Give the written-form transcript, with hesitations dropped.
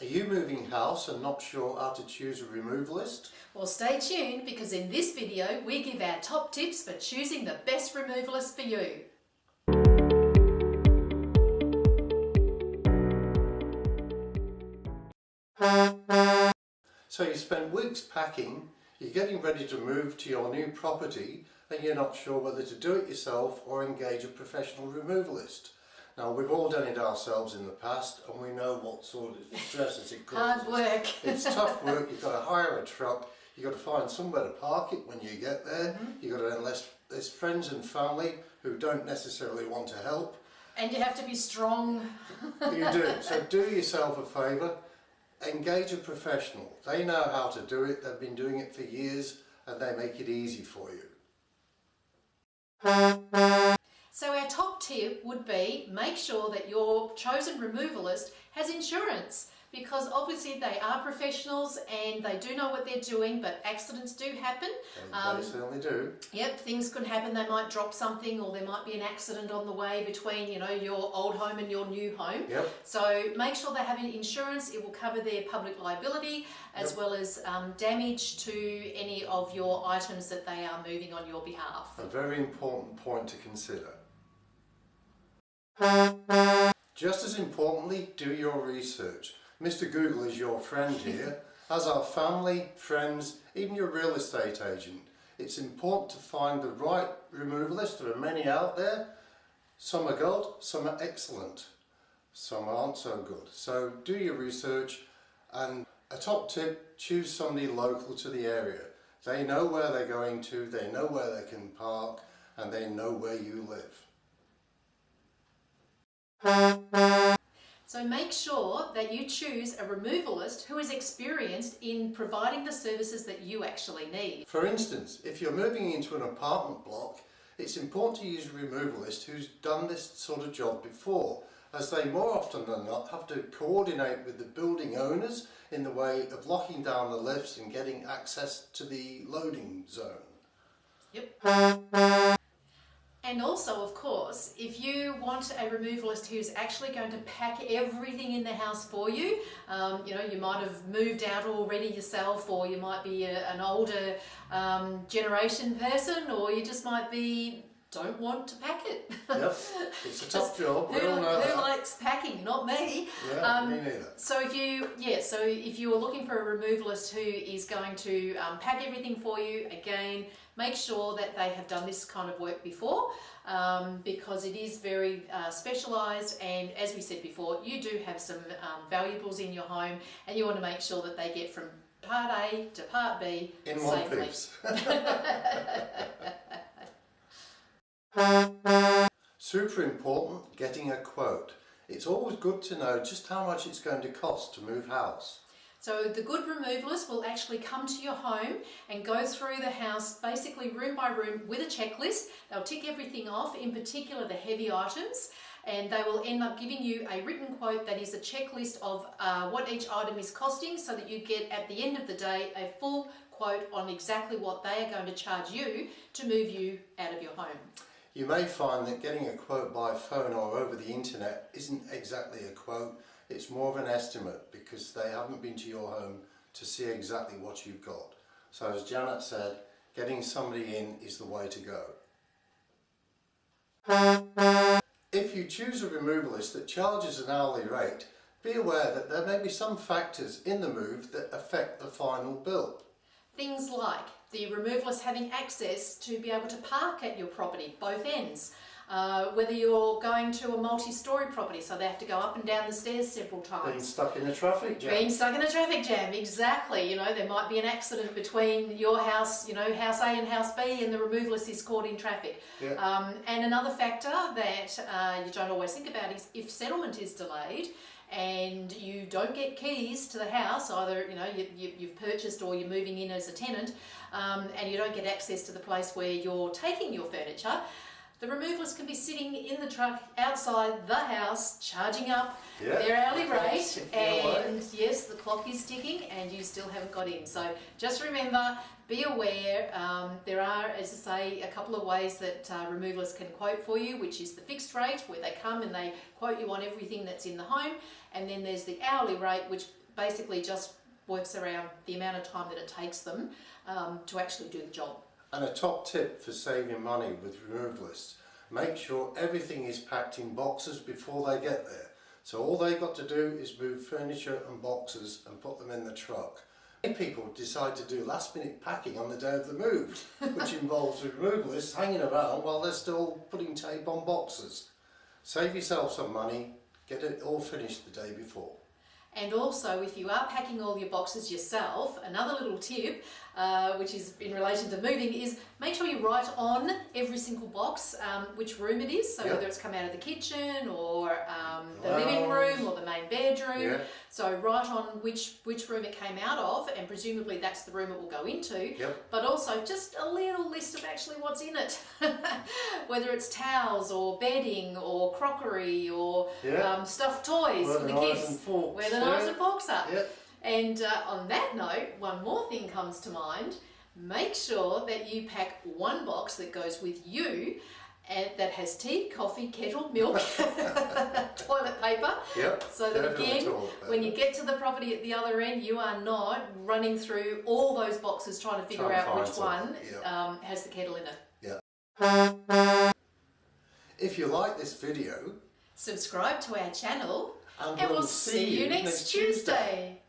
Are you moving house and not sure how to choose a removalist? Well, stay tuned because in this video we give our top tips for choosing the best removalist for you. So you spend weeks packing, you're getting ready to move to your new property and you're not sure whether to do it yourself or engage a professional removalist. Now, we've all done it ourselves in the past and we know what sort of stresses it causes. Hard work. It's tough work. You've got to hire a truck, you've got to find somewhere to park it when you get there, you've got to enlist friends and family who don't necessarily want to help. And you have to be strong. You do. So do yourself a favour, engage a professional. They know how to do it, they've been doing it for years and they make it easy for you. So our top tip would be make sure that your chosen removalist has insurance, because obviously they are professionals and they do know what they're doing, but accidents do happen. They certainly do. Yep, things could happen. They might drop something or there might be an accident on the way between, you know, your old home and your new home. Yep. So make sure they have insurance. It will cover their public liability as well as damage to any of your items that they are moving on your behalf. A very important point to consider. Just as importantly, do your research. Mr. Google is your friend here, as are family, friends, even your real estate agent. It's important to find the right removalist. There are many out there. Some are good, some are excellent, some aren't so good. So do your research, and a top tip, choose somebody local to the area. They know where they're going to, they know where they can park, and they know where you live. So make sure that you choose a removalist who is experienced in providing the services that you actually need. For instance, if you're moving into an apartment block, it's important to use a removalist who's done this sort of job before, as they more often than not have to coordinate with the building owners in the way of locking down the lifts and getting access to the loading zone. Yep. And also, of course, if you want a removalist who's actually going to pack everything in the house for you, you know, you might have moved out already yourself, or you might be an older generation person, or you just might be don't want to pack it. Yep, it's a tough job. We all know who likes packing? Not me. Yeah, me neither. So if you are looking for a removalist who is going to pack everything for you, again, make sure that they have done this kind of work before, because it is very specialised, and as we said before, you do have some valuables in your home and you want to make sure that they get from part A to part B in safely. one piece. Super important, getting a quote. It's always good to know just how much it's going to cost to move house. So the good removalist will actually come to your home and go through the house basically room by room with a checklist. They'll tick everything off, in particular the heavy items, and they will end up giving you a written quote that is a checklist of what each item is costing, so that you get at the end of the day a full quote on exactly what they are going to charge you to move you out of your home. You may find that getting a quote by phone or over the internet isn't exactly a quote, it's more of an estimate, because they haven't been to your home to see exactly what you've got. So as Janet said, getting somebody in is the way to go. If you choose a removalist that charges an hourly rate, be aware that there may be some factors in the move that affect the final bill. Things like the removalist having access to be able to park at your property, both ends. Whether you're going to a multi-storey property, so they have to go up and down the stairs several times. Being stuck in a traffic jam. Being stuck in a traffic jam, exactly. You know, there might be an accident between your house, you know, house A and house B, and the removalist is caught in traffic. Yeah. And another factor that you don't always think about is if settlement is delayed and you don't get keys to the house, either you know you've purchased or you're moving in as a tenant, and you don't get access to the place where you're taking your furniture, the removalist can be sitting in the truck outside the house, charging up their hourly rate, and yes, the clock clock is ticking and you still haven't got in. So just remember, be aware, there are, as I say, a couple of ways that removalists can quote for you, which is the fixed rate, where they come and they quote you on everything that's in the home, and then there's the hourly rate, which basically just works around the amount of time that it takes them to actually do the job. And a top tip for saving money with removalists: make sure everything is packed in boxes before they get there. So all they got to do is move furniture and boxes and put them in the truck. Many people decide to do last minute packing on the day of the move, which involves removalists hanging around while they're still putting tape on boxes. Save yourself some money, get it all finished the day before. And also, if you are packing all your boxes yourself, another little tip, which is in relation to moving, is make sure you write on every single box which room it is. So whether it's come out of the kitchen or the living room or the main bedroom. So write on which room it came out of, and presumably that's the room it will go into. But also just a little list of actually what's in it. Whether it's towels or bedding or crockery or stuffed toys for the kids. Where the knives and forks are. And on that note, one more thing comes to mind. Make sure that you pack one box that goes with you and that has tea, coffee, kettle, milk, toilet paper. So that again, when you get to the property at the other end, you are not running through all those boxes trying to figure out which one has the kettle in it. If you like this video, subscribe to our channel and we'll see you next Tuesday.